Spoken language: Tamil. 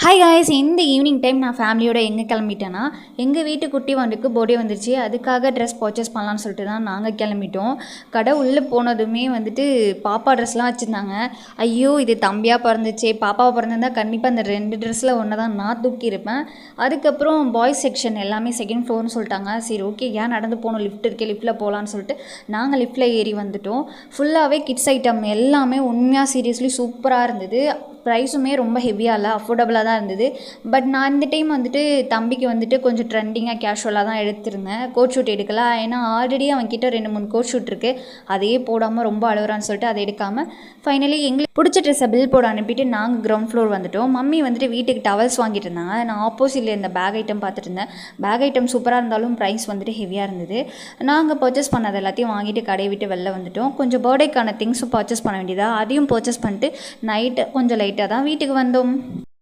ஹாய் காய்ஸ், இந்த ஈவினிங் டைம் நான் ஃபேமிலியோட எங்கே கிளம்பிட்டேன்னா, எங்கள் வீட்டு குட்டி வந்துக்கு பர்த்டே வந்துருச்சு. அதுக்காக ட்ரெஸ் பர்ச்சேஸ் பண்ணலான்னு சொல்லிட்டு தான் நாங்கள் கிளம்பிட்டோம். கடை உள்ளே போனதுமே வந்துட்டு பாப்பா ட்ரெஸ்லாம் வச்சுருந்தாங்க. ஐயோ, இது தம்பியாக பிறந்துச்சே, பாப்பாவை பிறந்திருந்தால் கண்டிப்பாக அந்த 2 ட்ரெஸ்ஸில் ஒன்று தான் நான் தூக்கியிருப்பேன். அதுக்கப்புறம் பாய்ஸ் செக்ஷன் எல்லாமே செகண்ட் ஃப்ளோர்னு சொல்லிட்டாங்க. சரி, ஓகே, ஏன் நடந்து போகணும், லிஃப்ட் இருக்கே, லிஃப்ட்டில் போகலான்னு சொல்லிட்டு நாங்கள் லிஃப்ட்டில் ஏறி வந்துட்டோம். ஃபுல்லாகவே கிட்ஸ் ஐட்டம் எல்லாமே உண்மையாக சீரியஸ்லி சூப்பராக இருந்தது. ப்ரைஸுமே ரொம்ப ஹெவியாக இல்லை, அஃபோர்டபுளாக தான் இருந்தது. பட் நான் இந்த டைம் வந்துட்டு தம்பிக்கு வந்துட்டு கொஞ்சம் ட்ரெண்டிங்காக கேஷுவலாக தான் எடுத்திருந்தேன். கோட் ஷூட் எடுக்கல, ஏன்னா ஆல்ரெடி அவன்கிட்ட 2-3 கோட் ஷூட் இருக்குது. அதையே போடாமல் ரொம்ப அழுகுறான்னு சொல்லிட்டு அதை எடுக்காமல் ஃபைனலி எங்களுக்கு பிடிச்ச ட்ரெஸ்ஸை பில் போட அனுப்பிட்டு நாங்கள் கிரவுண்ட் ஃப்ளோர் வந்துட்டோம். மம்மி வந்துட்டு வீட்டுக்கு டவல்ஸ் வாங்கிட்டு இருந்தாங்க. நான் ஆப்போசிட்டில் இந்த பேக் ஐட்டம் பார்த்துட்டு இருந்தேன். பேக் ஐட்டம் சூப்பராக இருந்தாலும் ப்ரைஸ் வந்துட்டு ஹெவியாக இருந்தது. நாங்கள் பர்ச்சேஸ் பண்ணது எல்லாத்தையும் வாங்கிட்டு கடையை விட்டு வெளில வந்துட்டோம். கொஞ்சம் பர்த்டேக்கான திங்ஸும் பர்ச்சேஸ் பண்ண வேண்டியதாக, அதையும் பர்ச்சேஸ் பண்ணிட்டு நைட்டு கொஞ்சம் லைட்டாக தான் வீட்டுக்கு வந்தோம்.